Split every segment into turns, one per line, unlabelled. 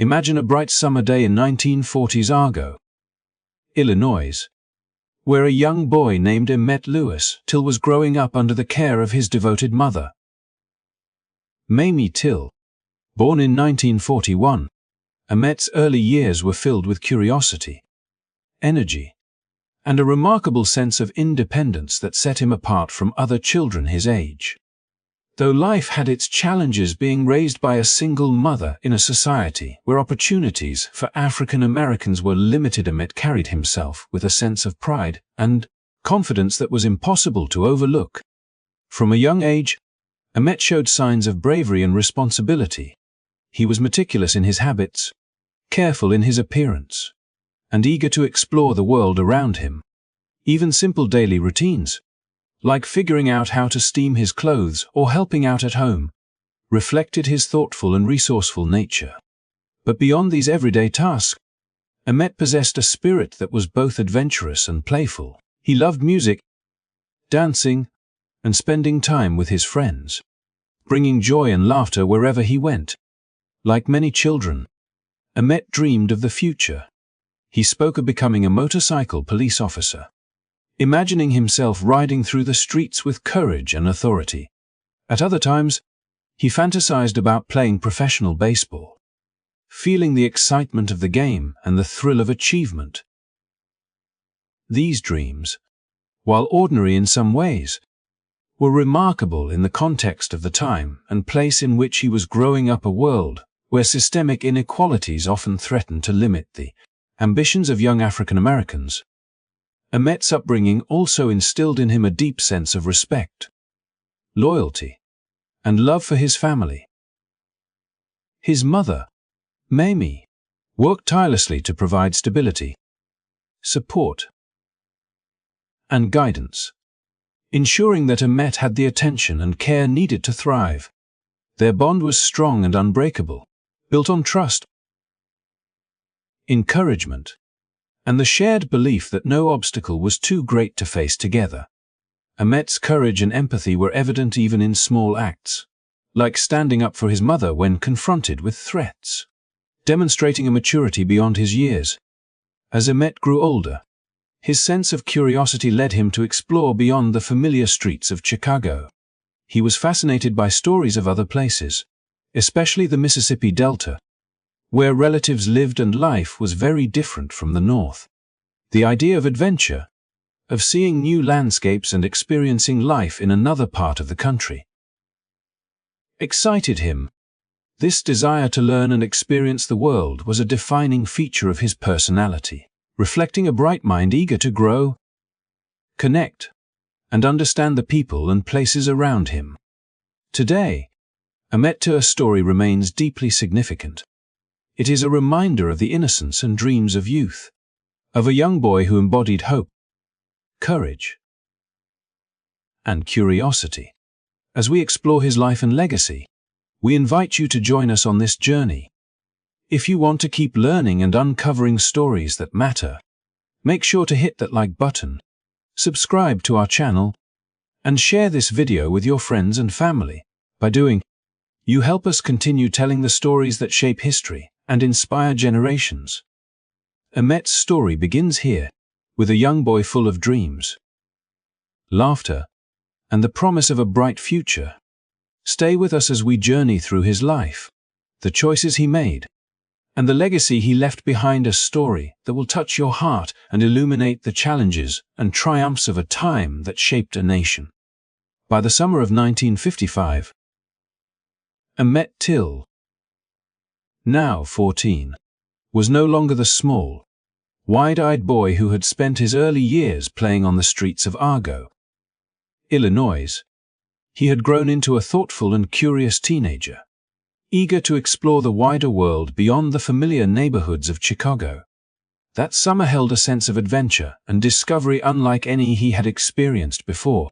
Imagine a bright summer day in 1940s Argo, Illinois, where a young boy named Emmett Till was growing up under the care of his devoted mother, Mamie Till. Born in 1941, Emmett's early years were filled with curiosity, energy, and a remarkable sense of independence that set him apart from other children his age. Though life had its challenges, being raised by a single mother in a society where opportunities for African Americans were limited, Emmett carried himself with a sense of pride and confidence that was impossible to overlook. From a young age, Emmett showed signs of bravery and responsibility. He was meticulous in his habits, careful in his appearance, and eager to explore the world around him. Even simple daily routines, like figuring out how to steam his clothes or helping out at home, reflected his thoughtful and resourceful nature. But beyond these everyday tasks, Emmett possessed a spirit that was both adventurous and playful. He loved music, dancing, and spending time with his friends, bringing joy and laughter wherever he went. Like many children, Emmett dreamed of the future. He spoke of becoming a motorcycle police officer, imagining himself riding through the streets with courage and authority. At other times, he fantasized about playing professional baseball, feeling the excitement of the game and the thrill of achievement. These dreams, while ordinary in some ways, were remarkable in the context of the time and place in which he was growing up, a world where systemic inequalities often threatened to limit the ambitions of young African Americans. Emmett's upbringing also instilled in him a deep sense of respect, loyalty, and love for his family. His mother, Mamie, worked tirelessly to provide stability, support, and guidance, ensuring that Emmett had the attention and care needed to thrive. Their bond was strong and unbreakable, built on trust, encouragement, and the shared belief that no obstacle was too great to face together. Emmett's courage and empathy were evident even in small acts, like standing up for his mother when confronted with threats, demonstrating a maturity beyond his years. As Emmett grew older, his sense of curiosity led him to explore beyond the familiar streets of Chicago. He was fascinated by stories of other places, especially the Mississippi Delta, where relatives lived and life was very different from the North. The idea of adventure, of seeing new landscapes and experiencing life in another part of the country, excited him. This desire to learn and experience the world was a defining feature of his personality, reflecting a bright mind eager to grow, connect, and understand the people and places around him. Today, Emmett Till's story remains deeply significant. It is a reminder of the innocence and dreams of youth, of a young boy who embodied hope, courage, and curiosity. As we explore his life and legacy, we invite you to join us on this journey. If you want to keep learning and uncovering stories that matter, make sure to hit that like button, subscribe to our channel, and share this video with your friends and family. By doing, you help us continue telling the stories that shape history and inspire generations. Emmett's story begins here, with a young boy full of dreams, laughter, and the promise of a bright future. Stay with us as we journey through his life, the choices he made, and the legacy he left behind, a story that will touch your heart and illuminate the challenges and triumphs of a time that shaped a nation. By the summer of 1955, Emmett Till, now 14, was no longer the small, wide-eyed boy who had spent his early years playing on the streets of Argo, Illinois. He had grown into a thoughtful and curious teenager, eager to explore the wider world beyond the familiar neighborhoods of Chicago. That summer held a sense of adventure and discovery unlike any he had experienced before,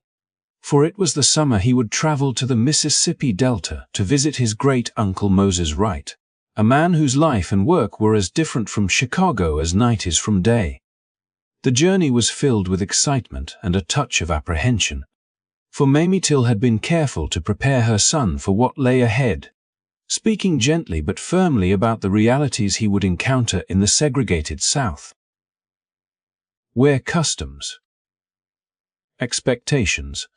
for it was the summer he would travel to the Mississippi Delta to visit his great-uncle Moses Wright, a man whose life and work were as different from Chicago as night is from day. The journey was filled with excitement and a touch of apprehension, for Mamie Till had been careful to prepare her son for what lay ahead. speaking gently but firmly about the realities he would encounter in the segregated South, where customs, expectations,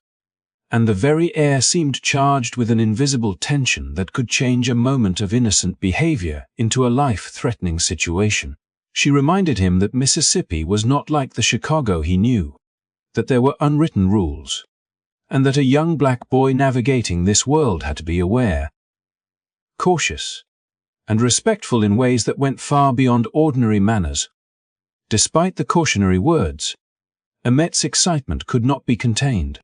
and the very air seemed charged with an invisible tension that could change a moment of innocent behavior into a life-threatening situation. She reminded him that Mississippi was not like the Chicago he knew, that there were unwritten rules, and that a young black boy navigating this world had to be aware, cautious, and respectful in ways that went far beyond ordinary manners. Despite the cautionary words, Emmett's excitement could not be contained.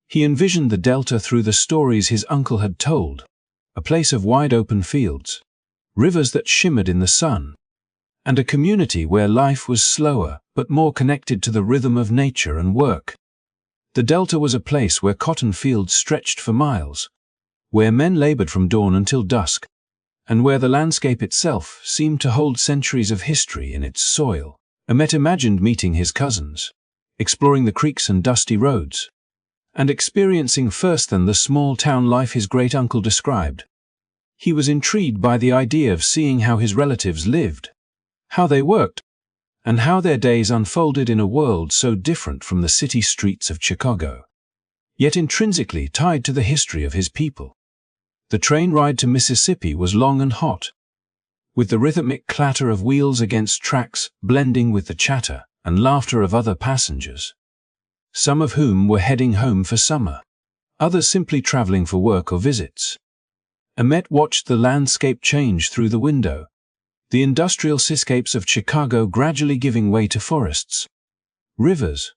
He envisioned the Delta through the stories his uncle had told, a place of wide-open fields, rivers that shimmered in the sun, and a community where life was slower but more connected to the rhythm of nature and work. The Delta was a place where cotton fields stretched for miles, where men labored from dawn until dusk, and where the landscape itself seemed to hold centuries of history in its soil. Emmett imagined meeting his cousins, exploring the creeks and dusty roads, and experiencing firsthand the small-town life his great-uncle described. He was intrigued by the idea of seeing how his relatives lived, how they worked, and how their days unfolded in a world so different from the city streets of Chicago, yet intrinsically tied to the history of his people. The train ride to Mississippi was long and hot, with the rhythmic clatter of wheels against tracks blending with the chatter and laughter of other passengers, some of whom were heading home for summer, others simply traveling for work or visits. Emmett watched the landscape change through the window, the industrial cityscapes of Chicago gradually giving way to forests, rivers,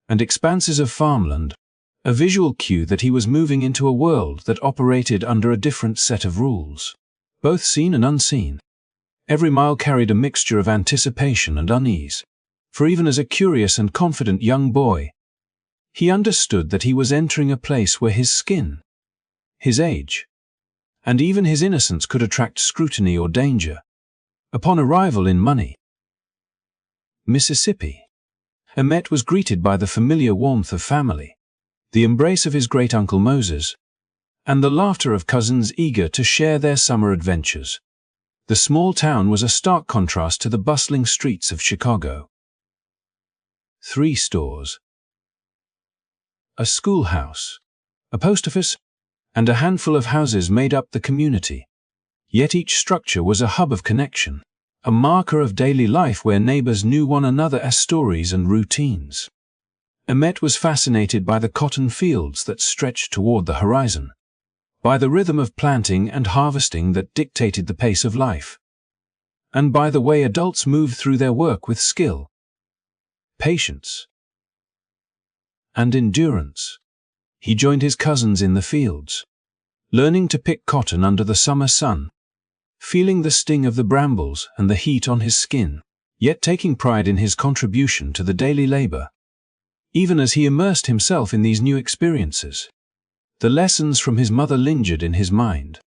and expanses of farmland, a visual cue that he was moving into a world that operated under a different set of rules, both seen and unseen. Every mile carried a mixture of anticipation and unease, for even as a curious and confident young boy, he understood that he was entering a place where his skin, his age, and even his innocence could attract scrutiny or danger. Upon arrival in Mississippi, Emmett was greeted by the familiar warmth of family, the embrace of his great-uncle Moses, and the laughter of cousins eager to share their summer adventures. The small town was a stark contrast to the bustling streets of Chicago. 3 stores, a schoolhouse, a post office, and a handful of houses made up the community. Yet each structure was a hub of connection, a marker of daily life where neighbors knew one another as stories and routines. Emmett was fascinated by the cotton fields that stretched toward the horizon, by the rhythm of planting and harvesting that dictated the pace of life, and by the way adults moved through their work with skill, patience, and endurance. He joined his cousins in the fields, learning to pick cotton under the summer sun, feeling the sting of the brambles and the heat on his skin, yet taking pride in his contribution to the daily labor. Even as he immersed himself in these new experiences, the lessons from his mother lingered in his mind.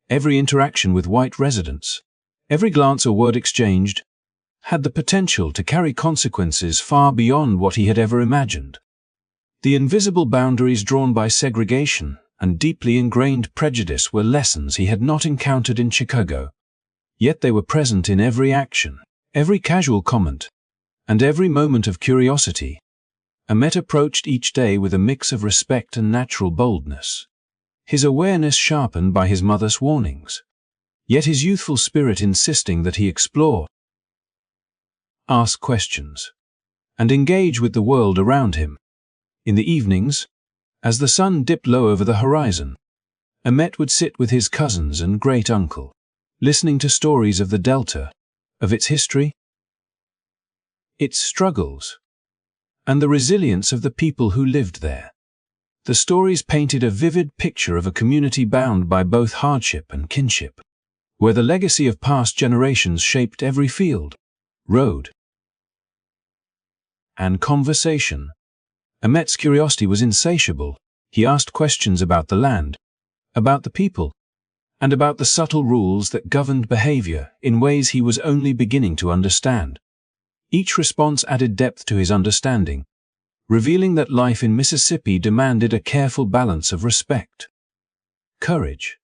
Every interaction with white residents, every glance or word exchanged, had the potential to carry consequences far beyond what he had ever imagined. The invisible boundaries drawn by segregation and deeply ingrained prejudice were lessons he had not encountered in Chicago, yet they were present in every action, every casual comment, and every moment of curiosity. Emmett approached each day with a mix of respect and natural boldness, his awareness sharpened by his mother's warnings, yet his youthful spirit insisting that he explore, ask questions, and engage with the world around him. In the evenings, as the sun dipped low over the horizon, Emmett would sit with his cousins and great-uncle, listening to stories of the Delta, of its history, its struggles, and the resilience of the people who lived there. The stories painted a vivid picture of a community bound by both hardship and kinship, where the legacy of past generations shaped every field, road, and conversation. Emmett's curiosity was insatiable. He asked questions about the land, about the people, and about the subtle rules that governed behavior in ways he was only beginning to understand. Each response added depth to his understanding, revealing that life in Mississippi demanded a careful balance of respect, courage,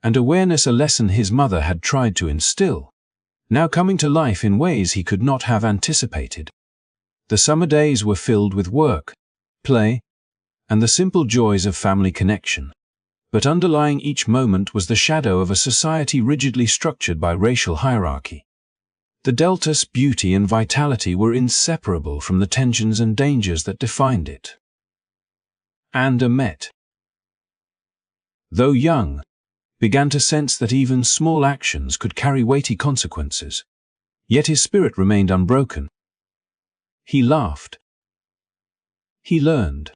and awareness, a lesson his mother had tried to instill, now coming to life in ways he could not have anticipated. The summer days were filled with work, play, and the simple joys of family connection. But underlying each moment was the shadow of a society rigidly structured by racial hierarchy. The Delta's beauty and vitality were inseparable from the tensions and dangers that defined it. And Emmett, though young, began to sense that even small actions could carry weighty consequences. Yet his spirit remained unbroken. He laughed. He learned.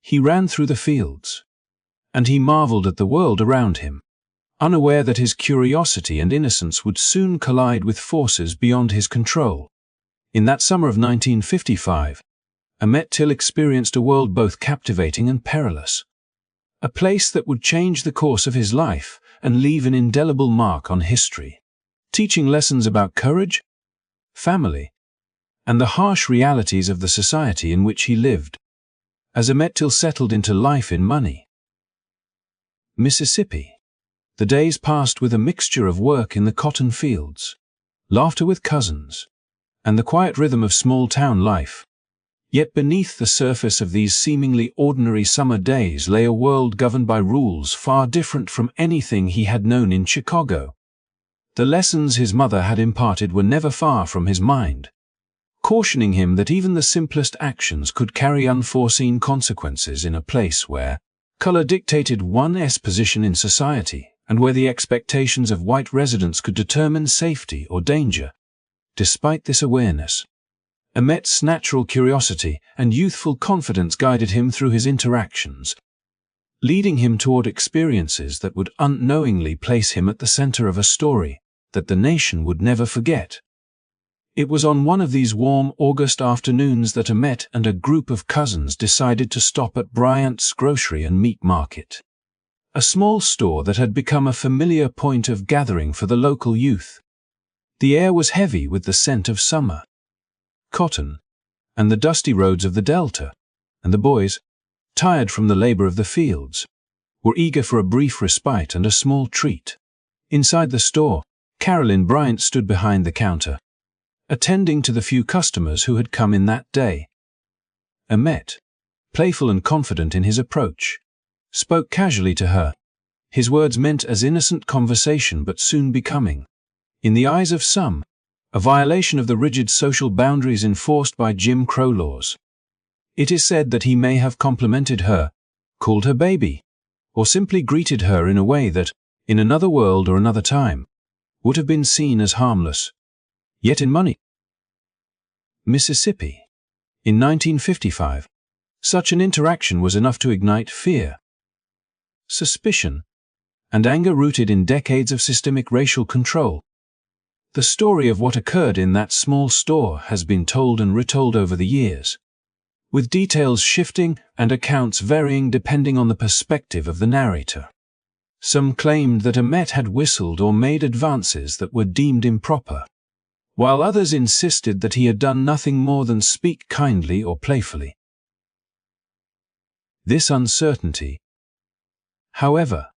He ran through the fields. And he marveled at the world around him, unaware that his curiosity and innocence would soon collide with forces beyond his control. In that summer of 1955, Emmett Till experienced a world both captivating and perilous. A place that would change the course of his life and leave an indelible mark on history, teaching lessons about courage, family, and the harsh realities of the society in which he lived. As Emmett Till settled into life in money, Mississippi, the days passed with a mixture of work in the cotton fields, laughter with cousins, and the quiet rhythm of small-town life. Yet beneath the surface of these seemingly ordinary summer days lay a world governed by rules far different from anything he had known in Chicago. The lessons his mother had imparted were never far from his mind, cautioning him that even the simplest actions could carry unforeseen consequences in a place where color dictated one's position in society, and where the expectations of white residents could determine safety or danger. Despite this awareness, Emmett's natural curiosity and youthful confidence guided him through his interactions, leading him toward experiences that would unknowingly place him at the center of a story that the nation would never forget. It was on one of these warm August afternoons that Emmett and a group of cousins decided to stop at Bryant's Grocery and Meat Market, a small store that had become a familiar point of gathering for the local youth. The air was heavy with the scent of summer, cotton, and the dusty roads of the Delta, and the boys, tired from the labor of the fields, were eager for a brief respite and a small treat. Inside the store, Carolyn Bryant stood behind the counter, attending to the few customers who had come in that day. Emmett, playful and confident in his approach, spoke casually to her, his words meant as innocent conversation but soon becoming, in the eyes of some, a violation of the rigid social boundaries enforced by Jim Crow laws. It is said that he may have complimented her, called her baby, or simply greeted her in a way that, in another world or another time, would have been seen as harmless. Yet in Mississippi, in 1955, such an interaction was enough to ignite fear, suspicion, and anger rooted in decades of systemic racial control. The story of what occurred in that small store has been told and retold over the years, with details shifting and accounts varying depending on the perspective of the narrator. Some claimed that Emmett had whistled or made advances that were deemed improper, while others insisted that he had done nothing more than speak kindly or playfully. This uncertainty, however,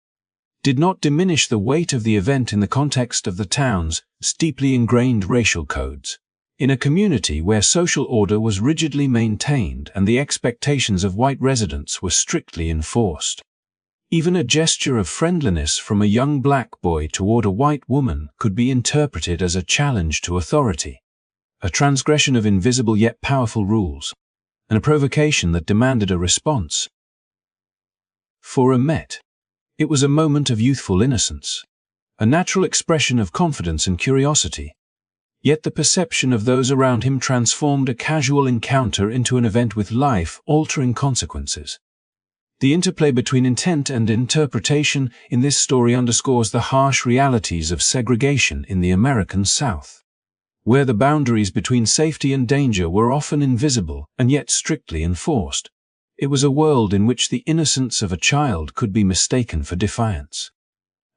did not diminish the weight of the event in the context of the town's deeply ingrained racial codes. In a community where social order was rigidly maintained and the expectations of white residents were strictly enforced, even a gesture of friendliness from a young black boy toward a white woman could be interpreted as a challenge to authority, a transgression of invisible yet powerful rules, and a provocation that demanded a response. For Emmett, it was a moment of youthful innocence, a natural expression of confidence and curiosity. Yet the perception of those around him transformed a casual encounter into an event with life-altering consequences. The interplay between intent and interpretation in this story underscores the harsh realities of segregation in the American South, where the boundaries between safety and danger were often invisible and yet strictly enforced. It was a world in which the innocence of a child could be mistaken for defiance,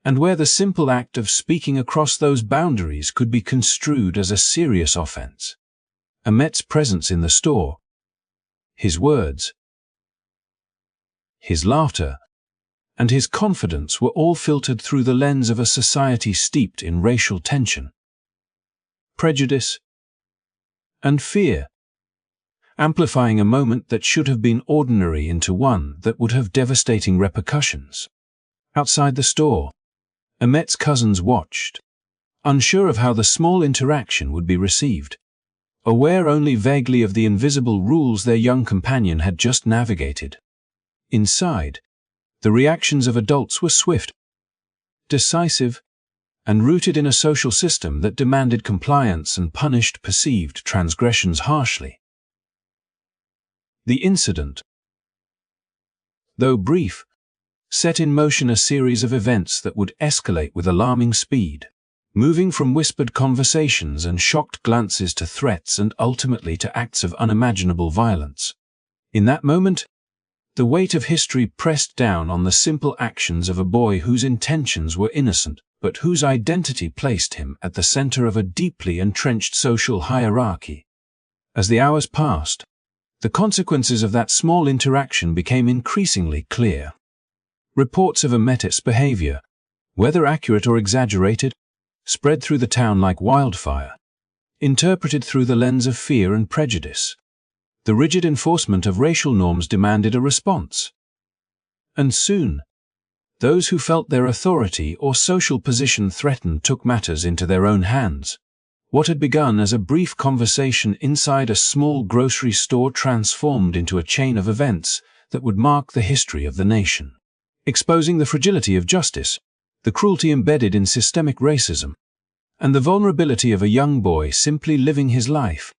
and where the simple act of speaking across those boundaries could be construed as a serious offense. Emmett's presence in the store, his words, his laughter, and his confidence were all filtered through the lens of a society steeped in racial tension, prejudice, and fear, amplifying a moment that should have been ordinary into one that would have devastating repercussions. Outside the store, Emmett's cousins watched, unsure of how the small interaction would be received, aware only vaguely of the invisible rules their young companion had just navigated. Inside, the reactions of adults were swift, decisive, and rooted in a social system that demanded compliance and punished perceived transgressions harshly. The incident, though brief, set in motion a series of events that would escalate with alarming speed, moving from whispered conversations and shocked glances to threats and ultimately to acts of unimaginable violence. In that moment, the weight of history pressed down on the simple actions of a boy whose intentions were innocent, but whose identity placed him at the center of a deeply entrenched social hierarchy. As the hours passed, the consequences of that small interaction became increasingly clear. Reports of Emmett's behavior, whether accurate or exaggerated, spread through the town like wildfire, interpreted through the lens of fear and prejudice. The rigid enforcement of racial norms demanded a response. And soon, those who felt their authority or social position threatened took matters into their own hands. What had begun as a brief conversation inside a small grocery store transformed into a chain of events that would mark the history of the nation, exposing the fragility of justice, the cruelty embedded in systemic racism, and the vulnerability of a young boy simply living his life.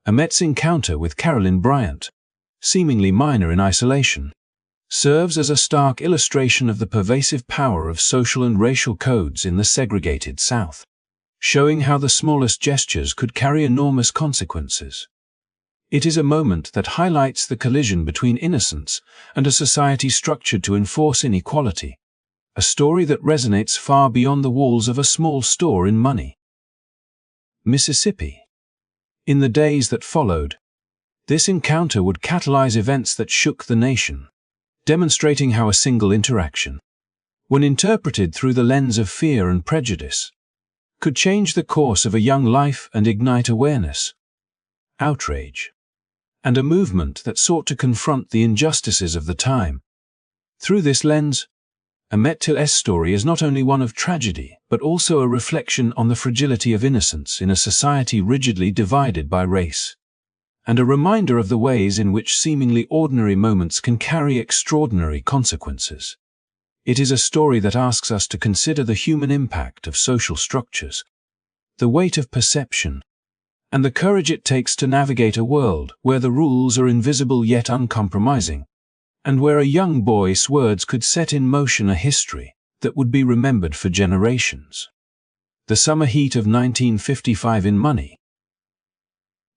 Emmett's encounter with Carolyn Bryant, seemingly minor in isolation, serves as a stark illustration of the pervasive power of social and racial codes in the segregated South, showing how the smallest gestures could carry enormous consequences. It is a moment that highlights the collision between innocence and a society structured to enforce inequality, a story that resonates far beyond the walls of a small store in Money, Mississippi. In the days that followed, this encounter would catalyze events that shook the nation, demonstrating how a single interaction, when interpreted through the lens of fear and prejudice, could change the course of a young life and ignite awareness, outrage, and a movement that sought to confront the injustices of the time. Through this lens, Emmett Till's story is not only one of tragedy, but also a reflection on the fragility of innocence in a society rigidly divided by race, and a reminder of the ways in which seemingly ordinary moments can carry extraordinary consequences. It is a story that asks us to consider the human impact of social structures, the weight of perception, and the courage it takes to navigate a world where the rules are invisible yet uncompromising, and where a young boy's words could set in motion a history that would be remembered for generations. The summer heat of 1955 in Money,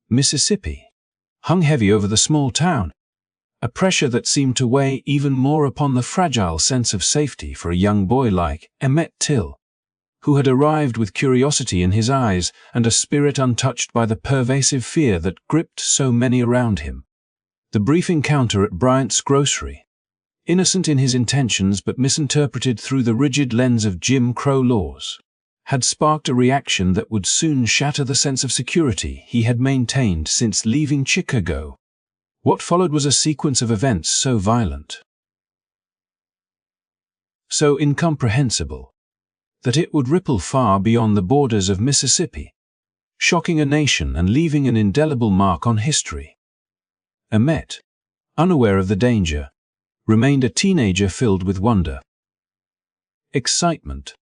Mississippi, hung heavy over the small town, a pressure that seemed to weigh even more upon the fragile sense of safety for a young boy like Emmett Till, who had arrived with curiosity in his eyes and a spirit untouched by the pervasive fear that gripped so many around him. The brief encounter at Bryant's grocery, innocent in his intentions but misinterpreted through the rigid lens of Jim Crow laws, had sparked a reaction that would soon shatter the sense of security he had maintained since leaving Chicago. What followed was a sequence of events so violent, so incomprehensible, that it would ripple far beyond the borders of Mississippi, shocking a nation and leaving an indelible mark on history. Emmett, unaware of the danger, remained a teenager filled with wonder, excitement,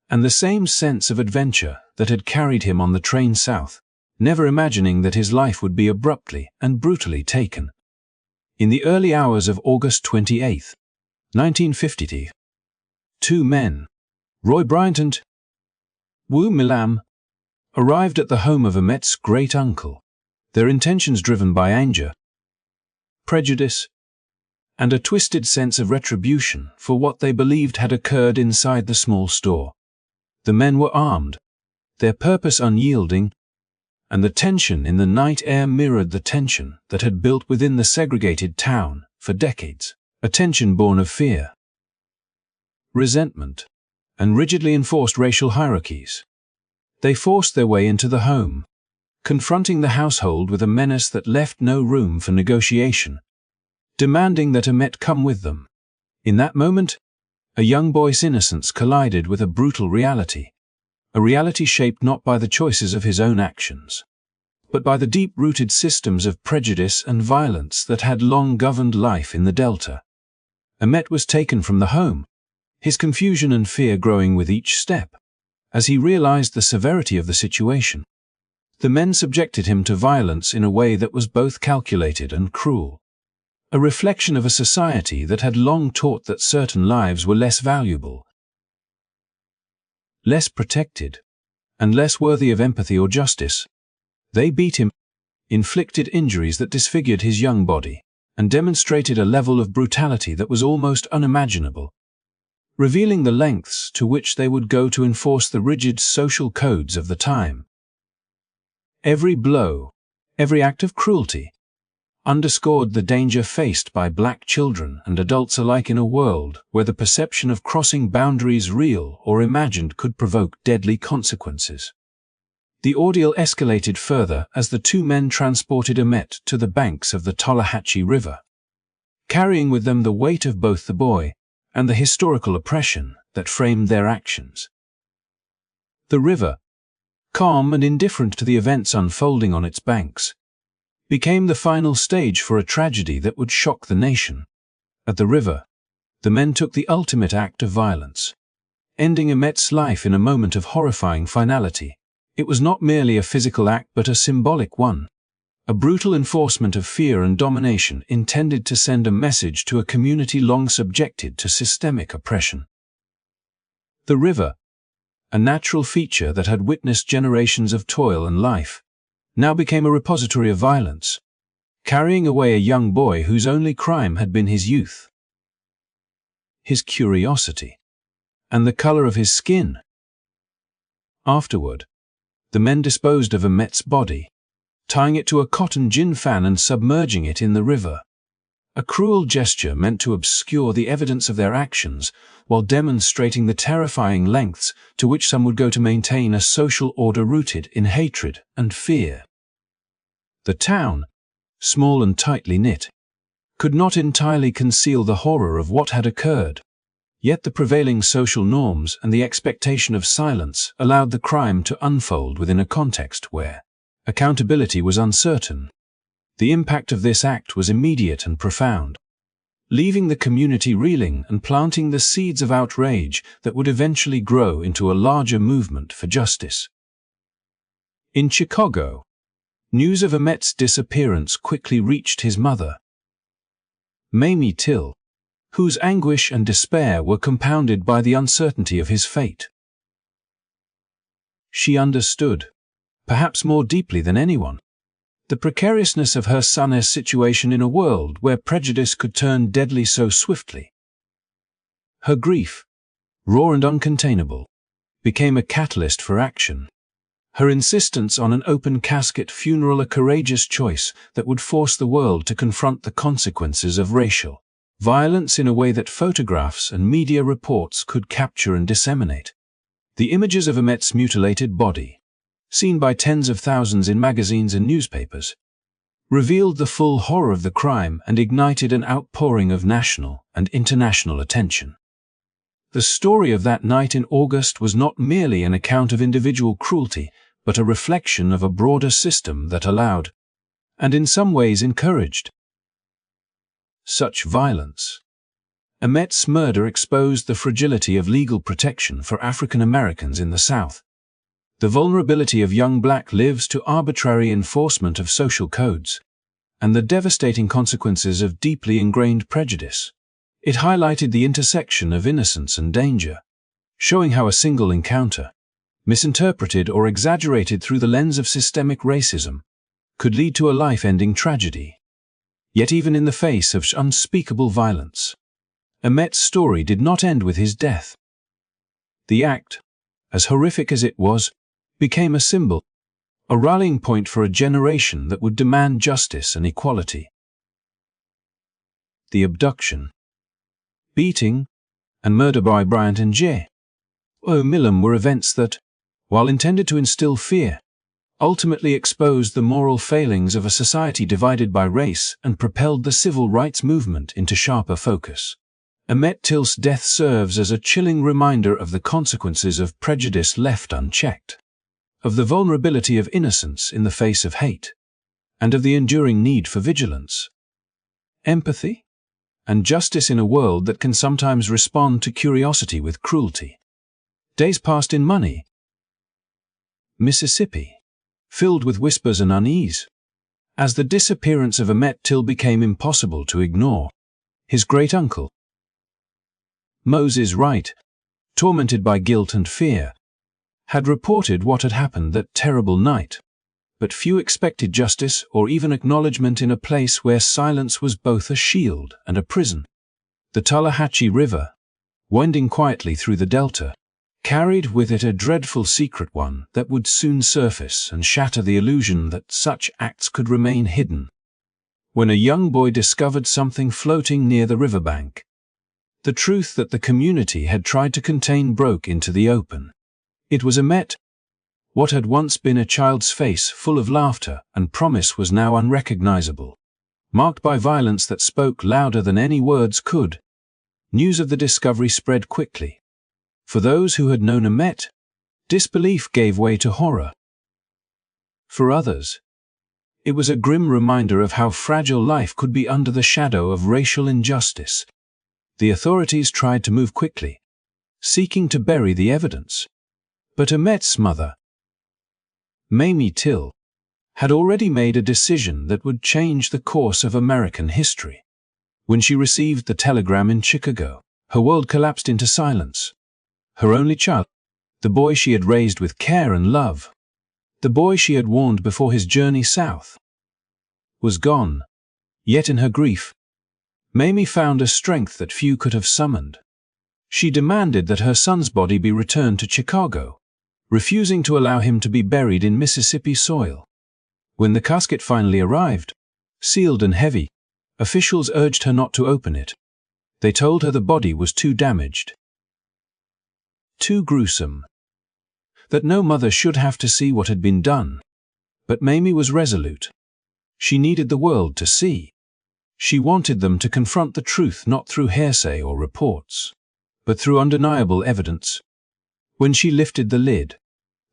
and the same sense of adventure that had carried him on the train south, never imagining that his life would be abruptly and brutally taken. In the early hours of August 28, 1950, two men, Roy Bryant and Wu Milam, arrived at the home of Emmett's great-uncle, their intentions driven by anger, prejudice, and a twisted sense of retribution for what they believed had occurred inside the small store. The men were armed, their purpose unyielding, and the tension in the night air mirrored the tension that had built within the segregated town for decades, a tension born of fear, resentment, and rigidly enforced racial hierarchies. They forced their way into the home, confronting the household with a menace that left no room for negotiation, demanding that Emmett come with them. In that moment, a young boy's innocence collided with a brutal reality, a reality shaped not by the choices of his own actions, but by the deep-rooted systems of prejudice and violence that had long governed life in the Delta. Emmett was taken from the home, his confusion and fear growing with each step. As he realized the severity of the situation, the men subjected him to violence in a way that was both calculated and cruel, a reflection of a society that had long taught that certain lives were less valuable, less protected, and less worthy of empathy or justice. They beat him, inflicted injuries that disfigured his young body, and demonstrated a level of brutality that was almost unimaginable, revealing the lengths to which they would go to enforce the rigid social codes of the time. Every blow, every act of cruelty, underscored the danger faced by black children and adults alike in a world where the perception of crossing boundaries, real or imagined, could provoke deadly consequences. The ordeal escalated further as the two men transported Emmett to the banks of the Tallahatchie River, carrying with them the weight of both the boy and the historical oppression that framed their actions. The river, calm and indifferent to the events unfolding on its banks, became the final stage for a tragedy that would shock the nation. At the river, the men took the ultimate act of violence, ending Emmett's life in a moment of horrifying finality. It was not merely a physical act but a symbolic one, a brutal enforcement of fear and domination intended to send a message to a community long subjected to systemic oppression. The river, a natural feature that had witnessed generations of toil and life, now became a repository of violence, carrying away a young boy whose only crime had been his youth, his curiosity, and the color of his skin. Afterward, the men disposed of Emmett's body, tying it to a cotton gin fan and submerging it in the river, a cruel gesture meant to obscure the evidence of their actions while demonstrating the terrifying lengths to which some would go to maintain a social order rooted in hatred and fear. The town, small and tightly knit, could not entirely conceal the horror of what had occurred. Yet the prevailing social norms and the expectation of silence allowed the crime to unfold within a context where accountability was uncertain. The impact of this act was immediate and profound, leaving the community reeling and planting the seeds of outrage that would eventually grow into a larger movement for justice. In Chicago, news of Emmett's disappearance quickly reached his mother, Mamie Till, whose anguish and despair were compounded by the uncertainty of his fate. She understood, perhaps more deeply than anyone, the precariousness of her son's situation in a world where prejudice could turn deadly so swiftly. Her grief, raw and uncontainable, became a catalyst for action. Her insistence on an open casket funeral a courageous choice that would force the world to confront the consequences of racial violence in a way that photographs and media reports could capture and disseminate. The images of Emmett's mutilated body, seen by tens of thousands in magazines and newspapers, revealed the full horror of the crime and ignited an outpouring of national and international attention. The story of that night in August was not merely an account of individual cruelty, but a reflection of a broader system that allowed, and in some ways encouraged, such violence. Emmett's murder exposed the fragility of legal protection for African Americans in the South, the vulnerability of young black lives to arbitrary enforcement of social codes, and the devastating consequences of deeply ingrained prejudice. It highlighted the intersection of innocence and danger, showing how a single encounter, misinterpreted or exaggerated through the lens of systemic racism, could lead to a life-ending tragedy. Yet even in the face of unspeakable violence, Emmett's story did not end with his death. The act, as horrific as it was, became a symbol, a rallying point for a generation that would demand justice and equality. The abduction, beating, and murder by Bryant and J. O. Millam were events that, while intended to instill fear, ultimately exposed the moral failings of a society divided by race and propelled the civil rights movement into sharper focus. Emmett Till's death serves as a chilling reminder of the consequences of prejudice left unchecked, of the vulnerability of innocence in the face of hate, and of the enduring need for vigilance, empathy, and justice in a world that can sometimes respond to curiosity with cruelty. Days passed in Money, Mississippi, filled with whispers and unease. As the disappearance of Emmett Till became impossible to ignore, his great-uncle, Moses Wright, tormented by guilt and fear, had reported what had happened that terrible night, but few expected justice or even acknowledgement in a place where silence was both a shield and a prison. The Tallahatchie River, winding quietly through the delta, carried with it a dreadful secret, one that would soon surface and shatter the illusion that such acts could remain hidden. When a young boy discovered something floating near the riverbank, the truth that the community had tried to contain broke into the open. It was Emmett. What had once been a child's face full of laughter and promise was now unrecognizable, marked by violence that spoke louder than any words could. News of the discovery spread quickly. For those who had known Emmett, disbelief gave way to horror. For others, it was a grim reminder of how fragile life could be under the shadow of racial injustice. The authorities tried to move quickly, seeking to bury the evidence. But Emmett's mother, Mamie Till, had already made a decision that would change the course of American history. When she received the telegram in Chicago, her world collapsed into silence. Her only child, the boy she had raised with care and love, the boy she had warned before his journey south, was gone. Yet in her grief, Mamie found a strength that few could have summoned. She demanded that her son's body be returned to Chicago, refusing to allow him to be buried in Mississippi soil. When the casket finally arrived, sealed and heavy, officials urged her not to open it. They told her the body was too damaged, too gruesome, that no mother should have to see what had been done. But Mamie was resolute. She needed the world to see. She wanted them to confront the truth not through hearsay or reports, but through undeniable evidence. When she lifted the lid,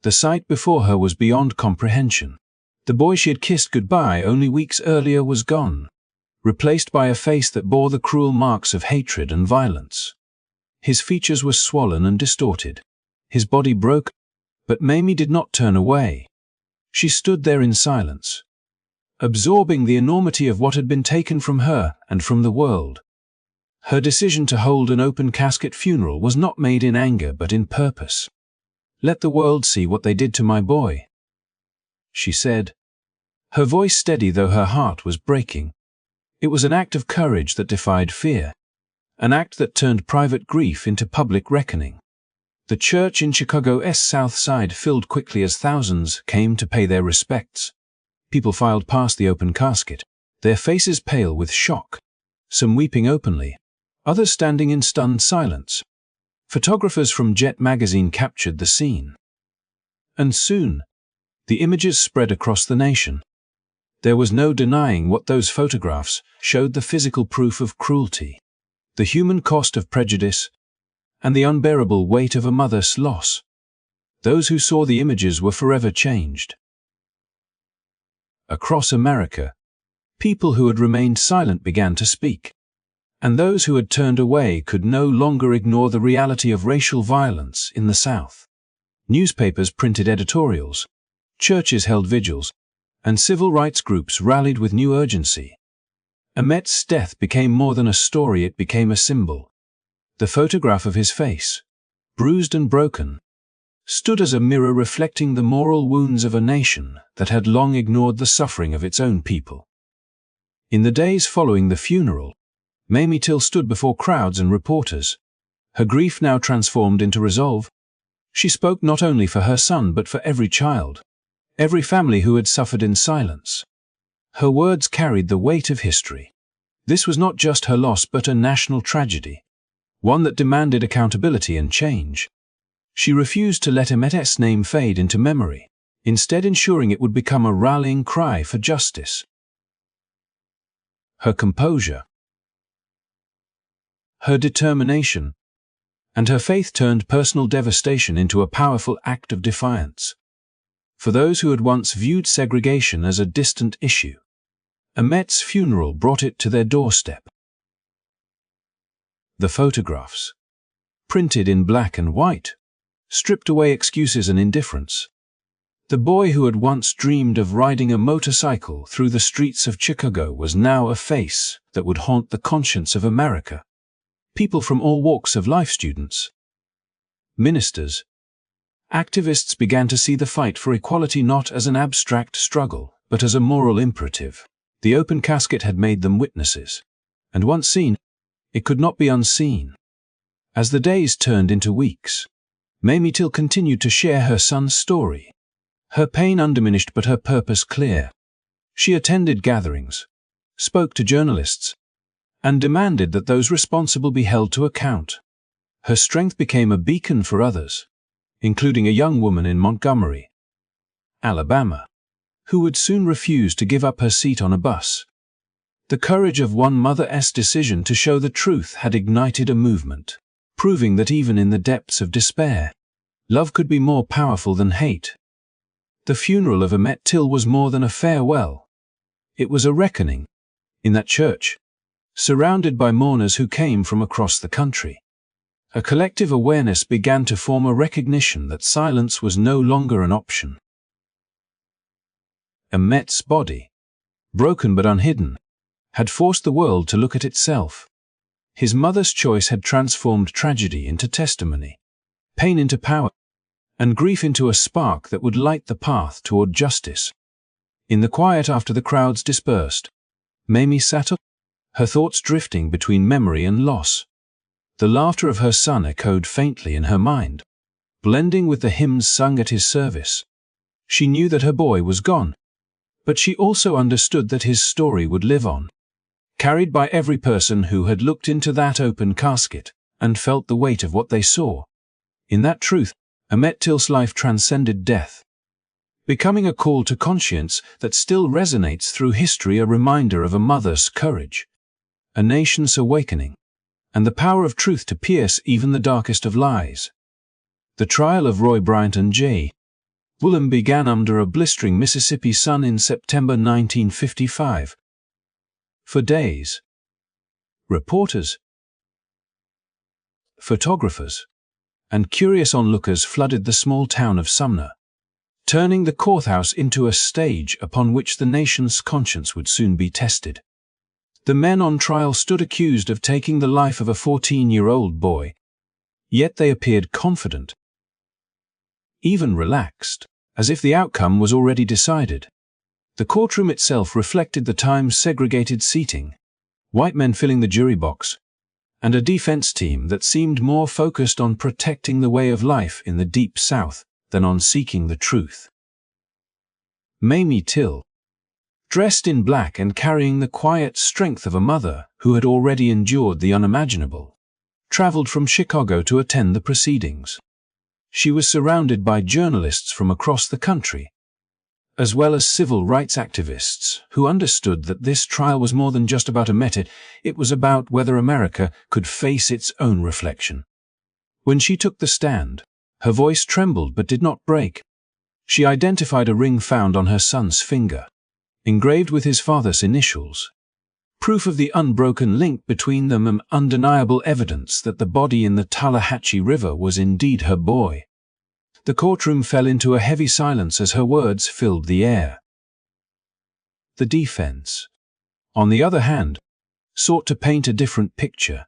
the sight before her was beyond comprehension. The boy she had kissed goodbye only weeks earlier was gone, replaced by a face that bore the cruel marks of hatred and violence. His features were swollen and distorted. His body broke, but Mamie did not turn away. She stood there in silence, absorbing the enormity of what had been taken from her and from the world. Her decision to hold an open casket funeral was not made in anger but in purpose. "Let the world see what they did to my boy," she said, her voice steady though her heart was breaking. It was an act of courage that defied fear, an act that turned private grief into public reckoning. The church in Chicago's South Side filled quickly as thousands came to pay their respects. People filed past the open casket, their faces pale with shock, some weeping openly, others standing in stunned silence. Photographers from Jet magazine captured the scene. And soon, the images spread across the nation. There was no denying what those photographs showed: the physical proof of cruelty, the human cost of prejudice, and the unbearable weight of a mother's loss. Those who saw the images were forever changed. Across America, people who had remained silent began to speak, and those who had turned away could no longer ignore the reality of racial violence in the South. Newspapers printed editorials, churches held vigils, and civil rights groups rallied with new urgency. Emmett's death became more than a story, it became a symbol. The photograph of his face, bruised and broken, stood as a mirror reflecting the moral wounds of a nation that had long ignored the suffering of its own people. In the days following the funeral, Mamie Till stood before crowds and reporters, her grief now transformed into resolve. She spoke not only for her son but for every child, every family who had suffered in silence. Her words carried the weight of history. This was not just her loss but a national tragedy, one that demanded accountability and change. She refused to let Emmett's name fade into memory, instead ensuring it would become a rallying cry for justice. Her composure, her determination, and her faith turned personal devastation into a powerful act of defiance. For those who had once viewed segregation as a distant issue, Emmett's funeral brought it to their doorstep. The photographs, printed in black and white, stripped away excuses and indifference. The boy who had once dreamed of riding a motorcycle through the streets of Chicago was now a face that would haunt the conscience of America. People from all walks of life, students, ministers, activists, began to see the fight for equality not as an abstract struggle, but as a moral imperative. The open casket had made them witnesses, and once seen, it could not be unseen. As the days turned into weeks, Mamie Till continued to share her son's story, her pain undiminished but her purpose clear. She attended gatherings, spoke to journalists, and demanded that those responsible be held to account. Her strength became a beacon for others, including a young woman in Montgomery, Alabama, who would soon refuse to give up her seat on a bus. The courage of one mother's decision to show the truth had ignited a movement, proving that even in the depths of despair, love could be more powerful than hate. The funeral of Emmett Till was more than a farewell. It was a reckoning. In that church, surrounded by mourners who came from across the country, a collective awareness began to form, a recognition that silence was no longer an option. Emmett's body, broken but unhidden, had forced the world to look at itself. His mother's choice had transformed tragedy into testimony, pain into power, and grief into a spark that would light the path toward justice. In the quiet after the crowds dispersed, Mamie sat up, her thoughts drifting between memory and loss. The laughter of her son echoed faintly in her mind, blending with the hymns sung at his service. She knew that her boy was gone, but she also understood that his story would live on, carried by every person who had looked into that open casket and felt the weight of what they saw. In that truth, Emmett Till's life transcended death, becoming a call to conscience that still resonates through history, a reminder of a mother's courage, a nation's awakening, and the power of truth to pierce even the darkest of lies. The trial of Roy Bryant and J. Willem began under a blistering Mississippi sun in September 1955. For days, reporters, photographers, and curious onlookers flooded the small town of Sumner, turning the courthouse into a stage upon which the nation's conscience would soon be tested. The men on trial stood accused of taking the life of a 14-year-old boy, yet they appeared confident, even relaxed, as if the outcome was already decided. The courtroom itself reflected the time's segregated seating, white men filling the jury box, and a defense team that seemed more focused on protecting the way of life in the Deep South than on seeking the truth. Mamie Till, dressed in black and carrying the quiet strength of a mother who had already endured the unimaginable, traveled from Chicago to attend the proceedings. She was surrounded by journalists from across the country, as well as civil rights activists who understood that this trial was more than just about Emmett. It was about whether America could face its own reflection. When she took the stand, her voice trembled but did not break. She identified a ring found on her son's finger, engraved with his father's initials, proof of the unbroken link between them and undeniable evidence that the body in the Tallahatchie River was indeed her boy. The courtroom fell into a heavy silence as her words filled the air. The defense, on the other hand, sought to paint a different picture.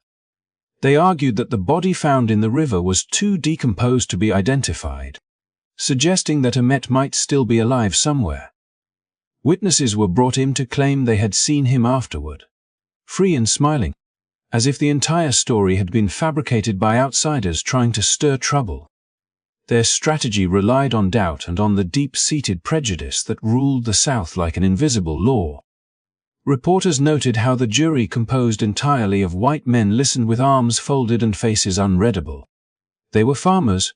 They argued that the body found in the river was too decomposed to be identified, suggesting that Emmett might still be alive somewhere. Witnesses were brought in to claim they had seen him afterward, free and smiling, as if the entire story had been fabricated by outsiders trying to stir trouble. Their strategy relied on doubt and on the deep-seated prejudice that ruled the South like an invisible law. Reporters noted how the jury, composed entirely of white men, listened with arms folded and faces unreadable. They were farmers,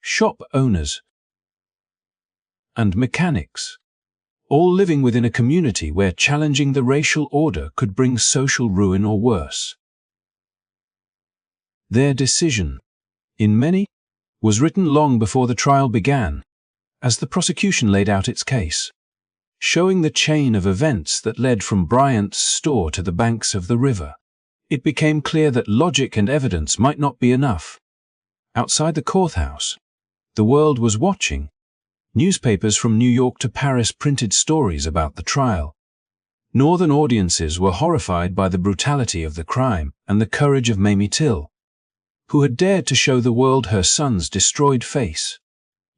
shop owners, and mechanics, all living within a community where challenging the racial order could bring social ruin or worse. Their decision, in many, was written long before the trial began, as the prosecution laid out its case, showing the chain of events that led from Bryant's store to the banks of the river. It became clear that logic and evidence might not be enough. Outside the courthouse, the world was watching. Newspapers from New York to Paris printed stories about the trial. Northern audiences were horrified by the brutality of the crime and the courage of Mamie Till, who had dared to show the world her son's destroyed face.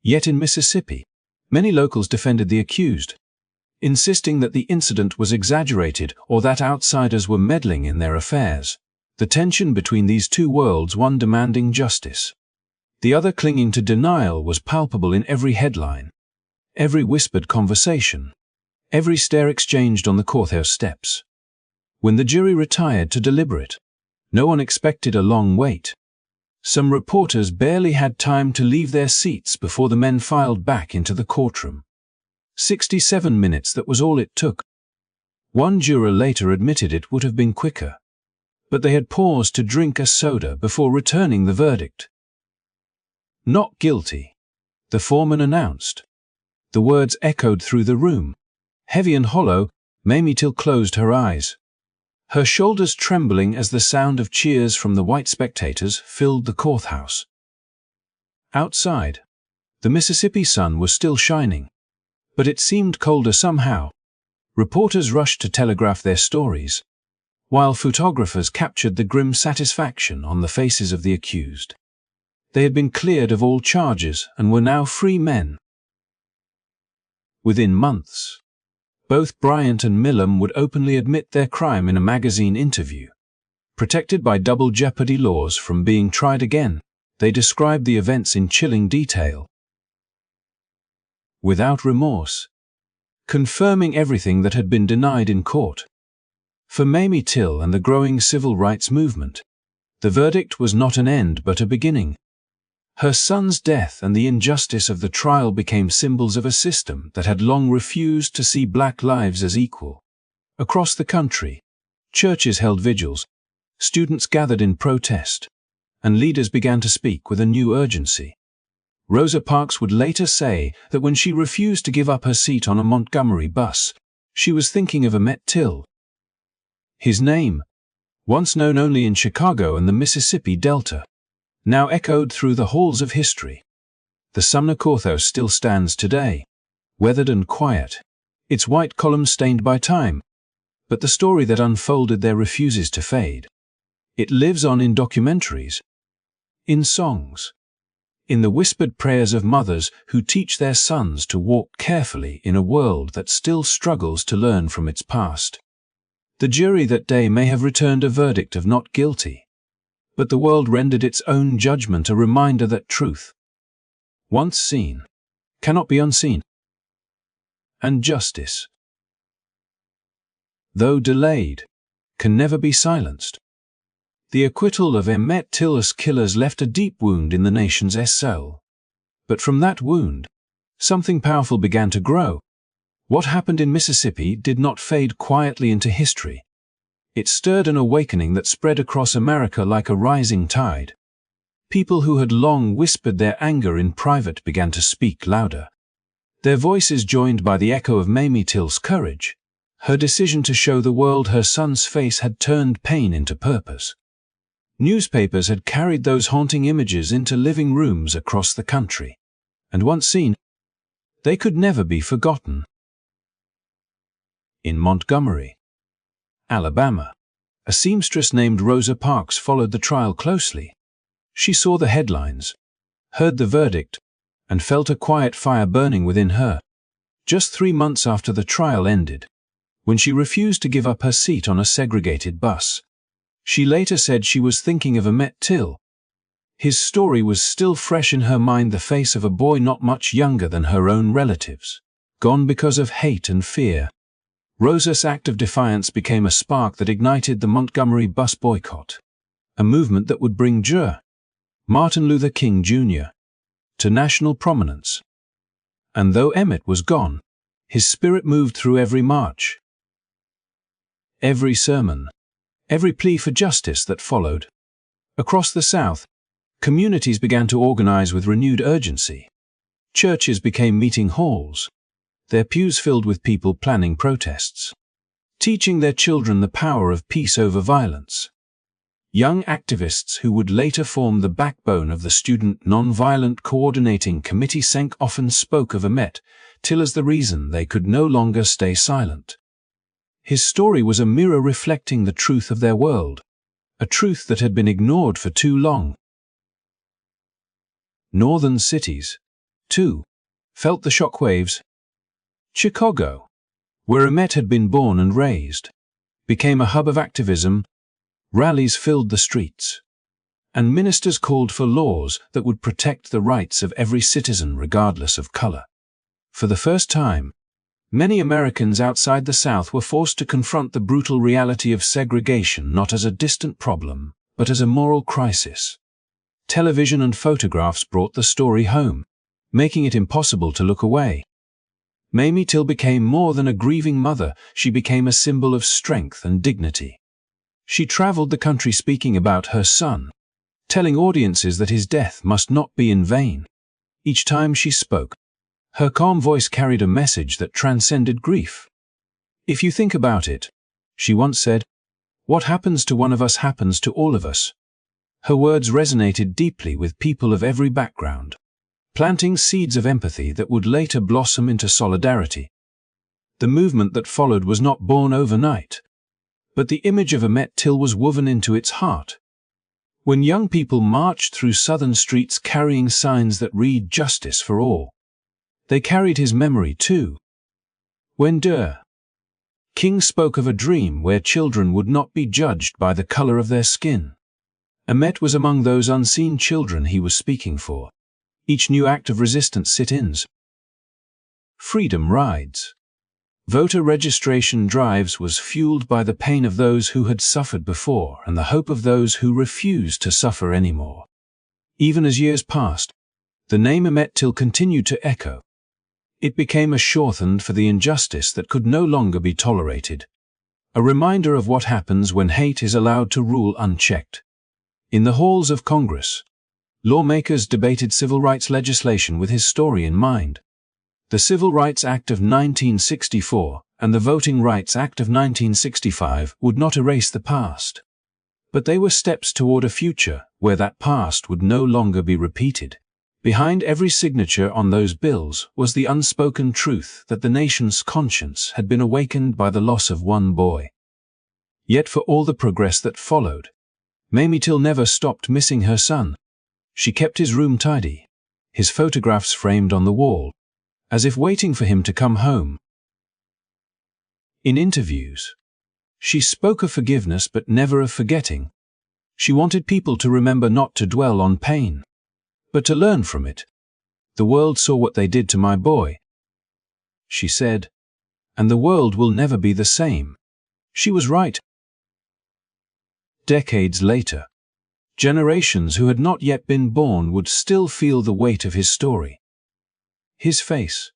Yet in Mississippi, many locals defended the accused, insisting that the incident was exaggerated or that outsiders were meddling in their affairs. The tension between these two worlds, one demanding justice, the other clinging to denial, was palpable in every headline, every whispered conversation, every stare exchanged on the courthouse steps. When the jury retired to deliberate, no one expected a long wait. Some reporters barely had time to leave their seats before the men filed back into the courtroom. 67 minutes, that was all it took. One juror later admitted it would have been quicker, but they had paused to drink a soda before returning the verdict. "Not guilty," the foreman announced. The words echoed through the room. Heavy and hollow, Mamie Till closed her eyes, her shoulders trembling as the sound of cheers from the white spectators filled the courthouse. Outside, the Mississippi sun was still shining, but it seemed colder somehow. Reporters rushed to telegraph their stories, while photographers captured the grim satisfaction on the faces of the accused. They had been cleared of all charges and were now free men. Within months, both Bryant and Millam would openly admit their crime in a magazine interview. Protected by double jeopardy laws from being tried again, they described the events in chilling detail, without remorse, confirming everything that had been denied in court. For Mamie Till and the growing civil rights movement, the verdict was not an end but a beginning. Her son's death and the injustice of the trial became symbols of a system that had long refused to see black lives as equal. Across the country, churches held vigils, students gathered in protest, and leaders began to speak with a new urgency. Rosa Parks would later say that when she refused to give up her seat on a Montgomery bus, she was thinking of Emmett Till. His name, once known only in Chicago and the Mississippi Delta, now echoed through the halls of history. The Sumner Courthouse still stands today, weathered and quiet, its white columns stained by time, but the story that unfolded there refuses to fade. It lives on in documentaries, in songs, in the whispered prayers of mothers who teach their sons to walk carefully in a world that still struggles to learn from its past. The jury that day may have returned a verdict of not guilty, but the world rendered its own judgment a reminder that truth, once seen, cannot be unseen, and justice, though delayed, can never be silenced. The acquittal of Emmett Till's killers left a deep wound in the nation's soul. But from that wound, something powerful began to grow. What happened in Mississippi did not fade quietly into history. It stirred an awakening that spread across America like a rising tide. People who had long whispered their anger in private began to speak louder. Their voices joined by the echo of Mamie Till's courage. Her decision to show the world her son's face had turned pain into purpose. Newspapers had carried those haunting images into living rooms across the country, and once seen, they could never be forgotten. In Montgomery, Alabama, a seamstress named Rosa Parks followed the trial closely. She saw the headlines, heard the verdict, and felt a quiet fire burning within her. Just 3 months after the trial ended, when she refused to give up her seat on a segregated bus, she later said she was thinking of Emmett Till. His story was still fresh in her mind, the face of a boy not much younger than her own relatives, gone because of hate and fear. Rosa's act of defiance became a spark that ignited the Montgomery bus boycott, a movement that would bring Jr. Martin Luther King Jr. to national prominence. And though Emmett was gone, his spirit moved through every march, every sermon, every plea for justice that followed. Across the South, communities began to organize with renewed urgency. Churches became meeting halls, their pews filled with people planning protests, teaching their children the power of peace over violence. Young activists who would later form the backbone of the Student Nonviolent Coordinating Committee often spoke of Emmett Till as the reason they could no longer stay silent. His story was a mirror reflecting the truth of their world, a truth that had been ignored for too long. Northern cities, too, felt the shockwaves. Chicago, where Emmett had been born and raised, became a hub of activism. Rallies filled the streets, and ministers called for laws that would protect the rights of every citizen regardless of color. For the first time, many Americans outside the South were forced to confront the brutal reality of segregation not as a distant problem, but as a moral crisis. Television and photographs brought the story home, making it impossible to look away. Mamie Till became more than a grieving mother, she became a symbol of strength and dignity. She traveled the country speaking about her son, telling audiences that his death must not be in vain. Each time she spoke, her calm voice carried a message that transcended grief. "If you think about it," she once said, "what happens to one of us happens to all of us." Her words resonated deeply with people of every background, planting seeds of empathy that would later blossom into solidarity. The movement that followed was not born overnight, but the image of Emmett Till was woven into its heart. When young people marched through southern streets carrying signs that read "Justice for All," they carried his memory too. When Dr. King spoke of a dream where children would not be judged by the color of their skin, Emmett was among those unseen children he was speaking for. Each new act of resistance, sit-ins, freedom rides, voter registration drives, was fueled by the pain of those who had suffered before and the hope of those who refused to suffer anymore. Even as years passed, the name Emmett Till continued to echo. It became a shorthand for the injustice that could no longer be tolerated, a reminder of what happens when hate is allowed to rule unchecked. In the halls of Congress, lawmakers debated civil rights legislation with his story in mind. The Civil Rights Act of 1964 and the Voting Rights Act of 1965 would not erase the past, but they were steps toward a future where that past would no longer be repeated. Behind every signature on those bills was the unspoken truth that the nation's conscience had been awakened by the loss of one boy. Yet for all the progress that followed, Mamie Till never stopped missing her son. She kept his room tidy, his photographs framed on the wall, as if waiting for him to come home. In interviews, she spoke of forgiveness but never of forgetting. She wanted people to remember not to dwell on pain, but to learn from it. "The world saw what they did to my boy," she said, "and the world will never be the same." She was right. Decades later, generations who had not yet been born would still feel the weight of his story. His face,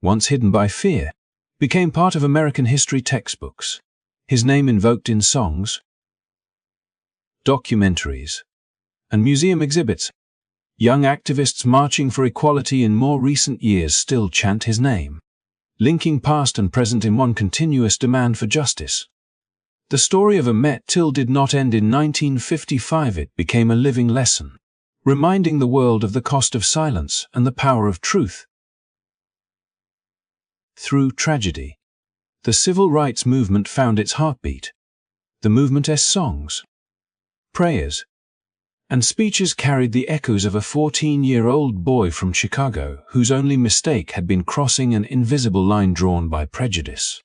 once hidden by fear, became part of American history textbooks, his name invoked in songs, documentaries, and museum exhibits. Young activists marching for equality in more recent years still chant his name, linking past and present in one continuous demand for justice. The story of Emmett Till did not end in 1955. It became a living lesson, reminding the world of the cost of silence and the power of truth. Through tragedy, the civil rights movement found its heartbeat. The movement's songs, prayers, and speeches carried the echoes of a 14-year-old boy from Chicago whose only mistake had been crossing an invisible line drawn by prejudice.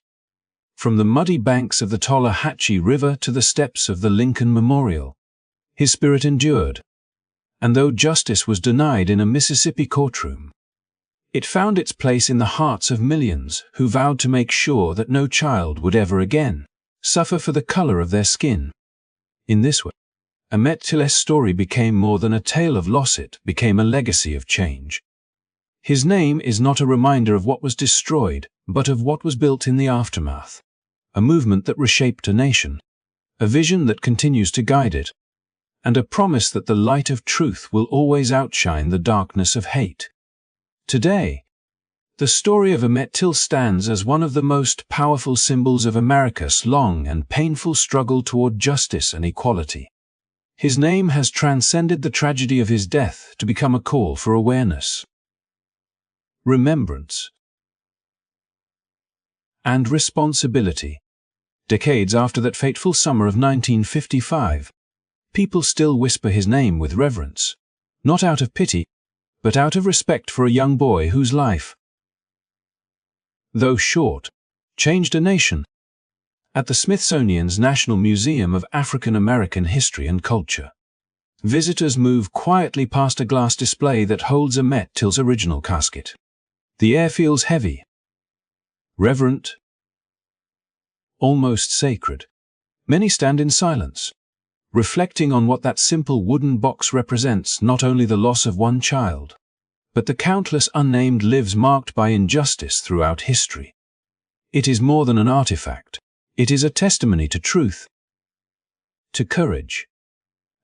From the muddy banks of the Tallahatchie River to the steps of the Lincoln Memorial, his spirit endured. And though justice was denied in a Mississippi courtroom, It found its place in the hearts of millions who vowed to make sure that no child would ever again suffer for the color of their skin. In this way, Emmett Till's story became more than a tale of loss, it became a legacy of change. His name is not a reminder of what was destroyed, but of what was built in the aftermath. A movement that reshaped a nation, a vision that continues to guide it, and a promise that the light of truth will always outshine the darkness of hate. Today, the story of Emmett Till stands as one of the most powerful symbols of America's long and painful struggle toward justice and equality. His name has transcended the tragedy of his death to become a call for awareness, remembrance, and responsibility. Decades after that fateful summer of 1955, people still whisper his name with reverence, not out of pity, but out of respect for a young boy whose life, though short, changed a nation. At the Smithsonian's National Museum of African American History and Culture, visitors move quietly past a glass display that holds Emmett Till's original casket. The air feels heavy, reverent, almost sacred. Many stand in silence, reflecting on what that simple wooden box represents: not only the loss of one child, but the countless unnamed lives marked by injustice throughout history. It is more than an artifact. It is a testimony to truth, to courage,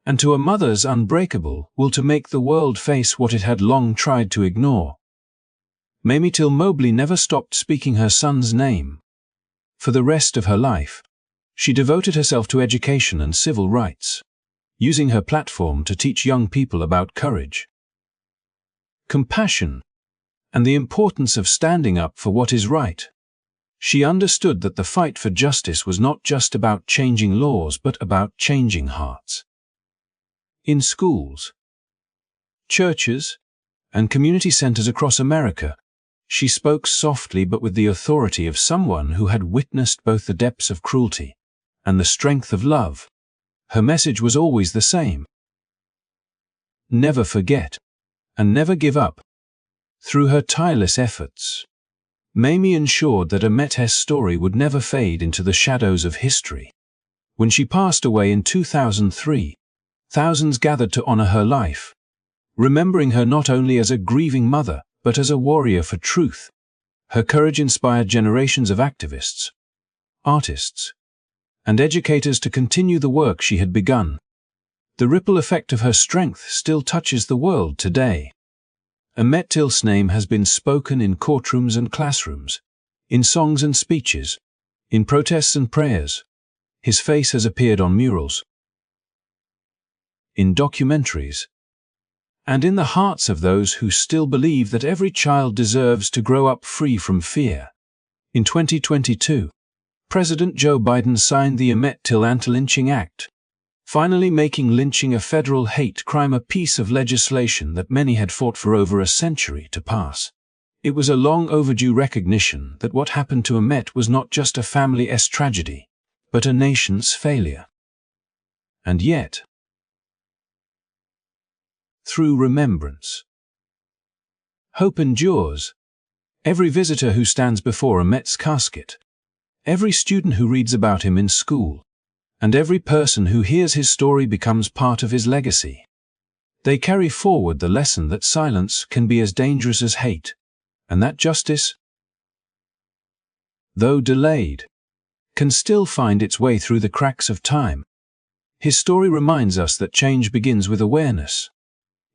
and to a mother's unbreakable will to make the world face what it had long tried to ignore. Mamie Till-Mobley never stopped speaking her son's name. For the rest of her life, she devoted herself to education and civil rights, using her platform to teach young people about courage, compassion, and the importance of standing up for what is right. She understood that the fight for justice was not just about changing laws, but about changing hearts. In schools, churches, and community centers across America, she spoke softly but with the authority of someone who had witnessed both the depths of cruelty and the strength of love. Her message was always the same: never forget, and never give up. Through her tireless efforts, Mamie ensured that Emmett's story would never fade into the shadows of history. When she passed away in 2003, thousands gathered to honor her life, remembering her not only as a grieving mother, but as a warrior for truth. Her courage inspired generations of activists, artists, and educators to continue the work she had begun. The ripple effect of her strength still touches the world today. Emmett Till's name has been spoken in courtrooms and classrooms, in songs and speeches, in protests and prayers. His face has appeared on murals, in documentaries, and in the hearts of those who still believe that every child deserves to grow up free from fear. In 2022, President Joe Biden signed the Emmett Till Anti-Lynching Act, finally making lynching a federal hate crime, a piece of legislation that many had fought for over a century to pass. It was a long overdue recognition that what happened to Emmett was not just a family's tragedy, but a nation's failure. And yet, through remembrance, hope endures. Every visitor who stands before Emmett's casket, every student who reads about him in school, and every person who hears his story becomes part of his legacy. They carry forward the lesson that silence can be as dangerous as hate, and that justice, though delayed, can still find its way through the cracks of time. His story reminds us that change begins with awareness.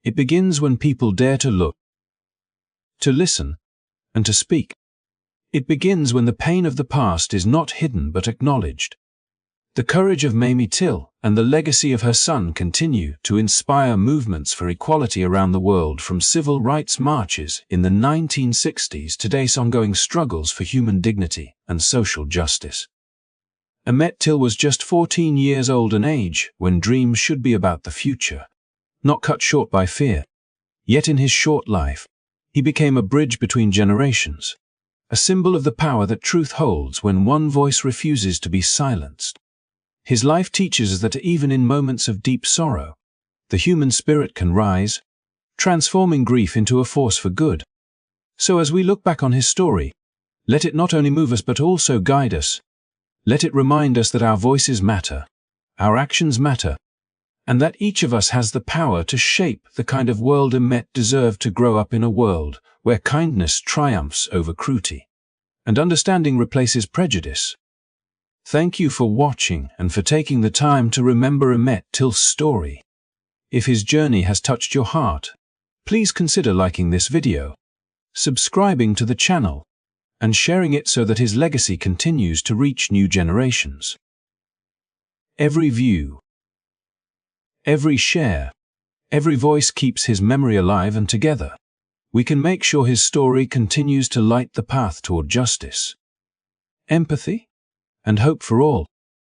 It begins when people dare to look, to listen, and to speak. It begins when the pain of the past is not hidden but acknowledged. The courage of Mamie Till and the legacy of her son continue to inspire movements for equality around the world, from civil rights marches in the 1960s to today's ongoing struggles for human dignity and social justice. Emmett Till was just 14 years old, an age when dreams should be about the future, not cut short by fear. Yet in his short life, he became a bridge between generations, a symbol of the power that truth holds when one voice refuses to be silenced. His life teaches us that even in moments of deep sorrow, the human spirit can rise, transforming grief into a force for good. So as we look back on his story, let it not only move us but also guide us. Let it remind us that our voices matter, our actions matter, and that each of us has the power to shape the kind of world Emmett deserved to grow up in, a world where kindness triumphs over cruelty, and understanding replaces prejudice. Thank you for watching and for taking the time to remember Emmett Till's story. If his journey has touched your heart, please consider liking this video, subscribing to the channel, and sharing it so that his legacy continues to reach new generations. Every view, every share, every voice keeps his memory alive, and together, we can make sure his story continues to light the path toward justice, empathy, and hope for all.